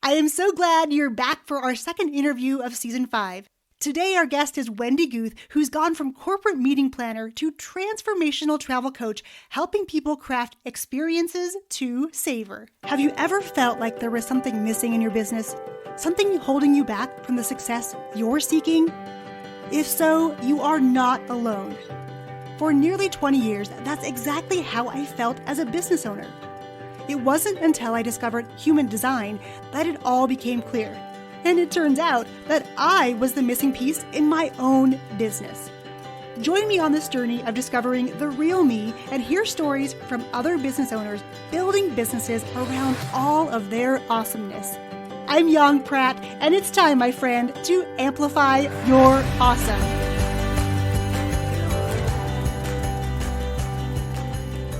I am so glad you're back for our second interview of Season 5. Today, our guest is Wendy Guth, who's gone from corporate meeting planner to transformational travel coach, helping people craft experiences to savor. Have you ever felt like there was something missing in your business? Something holding you back from the success you're seeking? If so, you are not alone. For nearly 20 years, that's exactly how I felt as a business owner. It wasn't until I discovered human design that it all became clear. And it turns out that I was the missing piece in my own business. Join me on this journey of discovering the real me and hear stories from other business owners building businesses around all of their awesomeness. I'm Yong Pratt, and it's time, my friend, to amplify your awesome.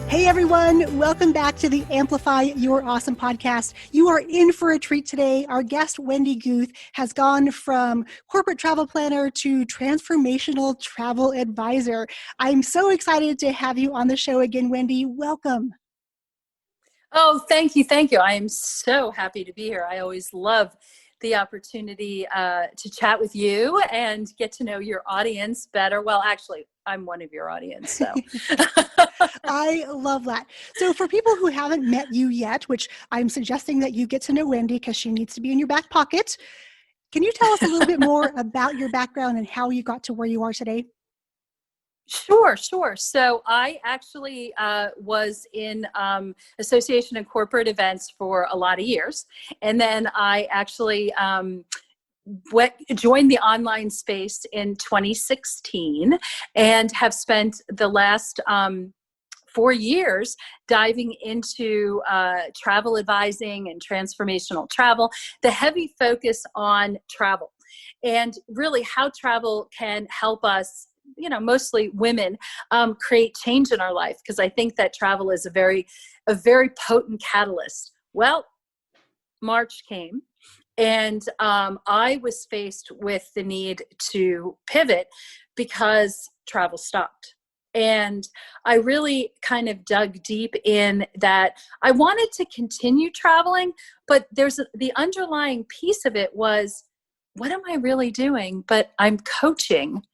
Hey everyone, welcome back to the Amplify Your Awesome podcast. You are in for a treat today. Our guest, Wendy Guth, has gone from corporate travel planner to transformational travel advisor. I'm so excited to have you on the show again, Wendy. Welcome. Oh, thank you. Thank you. I am so happy to be here. I always love the opportunity to chat with you and get to know your audience better. Well, actually, I'm one of your audience, so. I love that. So for people who haven't met you yet, which I'm suggesting that you get to know Wendy because she needs to be in your back pocket, can you tell us a little bit more about your background and how you got to where you are today? Sure. So I actually was in association and corporate events for a lot of years. And then I actually joined the online space in 2016 and have spent the last 4 years diving into travel advising and transformational travel, the heavy focus on travel and really how travel can help us, mostly women, create change in our life. Because I think that travel is a very potent catalyst. Well, March came and I was faced with the need to pivot because travel stopped. And I really kind of dug deep in that I wanted to continue traveling, but the underlying piece of it was, what am I really doing? But I'm coaching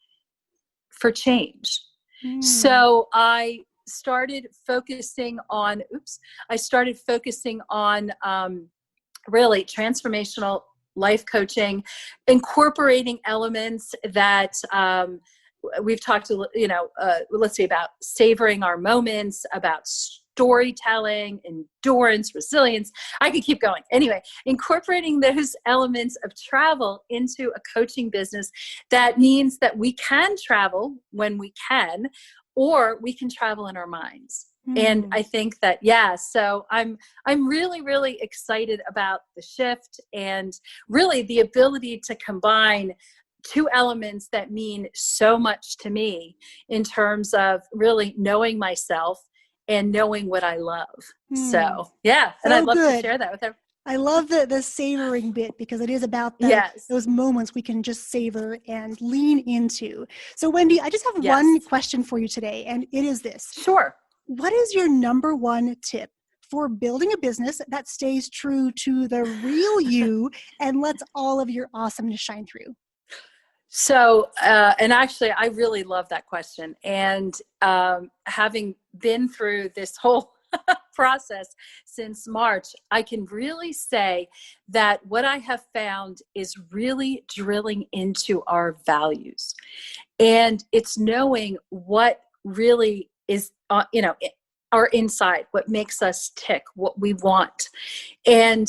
for change. So I started focusing on really transformational life coaching, incorporating elements that we've talked let's say about savoring our moments, about storytelling, endurance, resilience. I could keep going. Anyway, incorporating those elements of travel into a coaching business, that means that we can travel when we can, or we can travel in our minds. And I think that, so I'm really, really excited about the shift and really the ability to combine two elements that mean so much to me in terms of really knowing myself and knowing what I love. So, and I'd love to share that with everyone. I love the savoring bit because it is about those moments we can just savor and lean into. So, Wendy, I just have one question for you today, and it is this. Sure. What is your number one tip for building a business that stays true to the real you and lets all of your awesomeness shine through? So, and actually, I really love that question. And having been through this whole process since March, I can really say that what I have found is really drilling into our values. And it's knowing what really is, our inside, what makes us tick, what we want. And,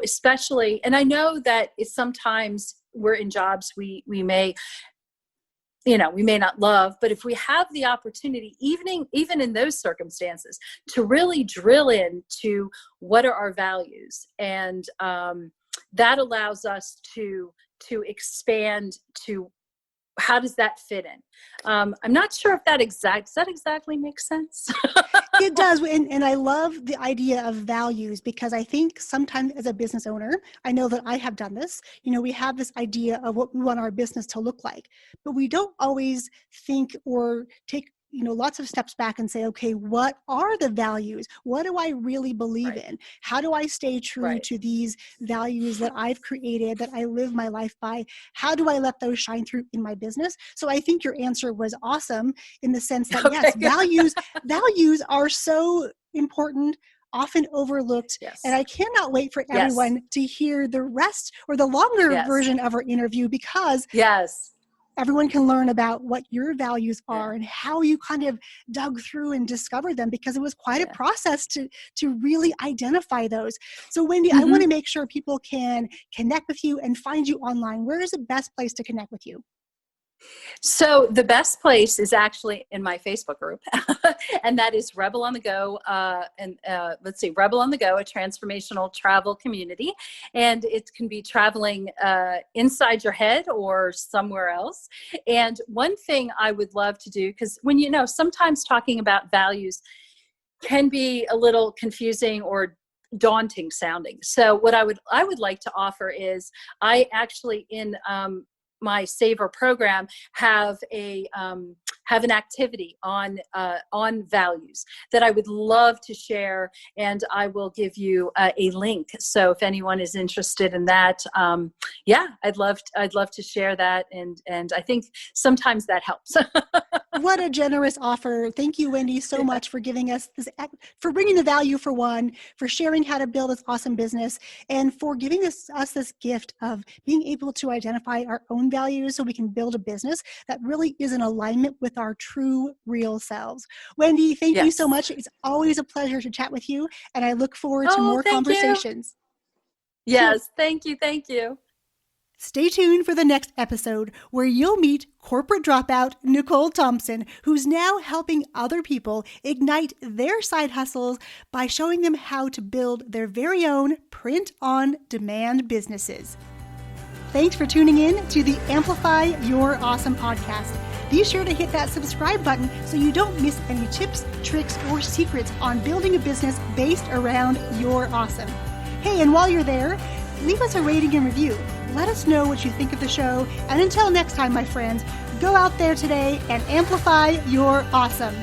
especially, and I know that it's sometimes we're in jobs we may not love, but if we have the opportunity, even in those circumstances, to really drill into what are our values, and that allows us to expand to how does that fit in. I'm not sure if does that exactly make sense? It does. And I love the idea of values, because I think sometimes as a business owner, I know that I have done this, we have this idea of what we want our business to look like, but we don't always think or take lots of steps back and say, okay, what are the values? What do I really believe in? How do I stay true to these values that I've created, that I live my life by? How do I let those shine through in my business? So I think your answer was awesome in the sense that, yes, values are so important, often overlooked. Yes. And I cannot wait for everyone to hear the rest or the longer version of our interview, because everyone can learn about what your values are and how you kind of dug through and discovered them, because it was quite a process to really identify those. So Wendy, I want to make sure people can connect with you and find you online. Where is the best place to connect with you? So the best place is actually in my Facebook group, and that is Rebel on the Go. Rebel on the Go, a transformational travel community, and it can be traveling inside your head or somewhere else. And one thing I would love to do, because when sometimes talking about values can be a little confusing or daunting sounding. So what I would like to offer is, I actually in my Savour program have an activity on values that I would love to share, and I will give you a link. So if anyone is interested in that, I'd love to share that, and I think sometimes that helps. What a generous offer. Thank you, Wendy, so much for giving us this, for bringing the value for one, for sharing how to build this awesome business, and for giving us this gift of being able to identify our own values so we can build a business that really is in alignment with our true, real selves. Wendy, thank you so much. It's always a pleasure to chat with you, and I look forward to more conversations. Yes, thank you. Thank you. Stay tuned for the next episode, where you'll meet corporate dropout Nicole Thompson, who's now helping other people ignite their side hustles by showing them how to build their very own print-on-demand businesses. Thanks for tuning in to the Amplify Your Awesome podcast. Be sure to hit that subscribe button so you don't miss any tips, tricks, or secrets on building a business based around your awesome. Hey, and while you're there, leave us a rating and review. Let us know what you think of the show. And until next time, my friends, go out there today and amplify your awesome.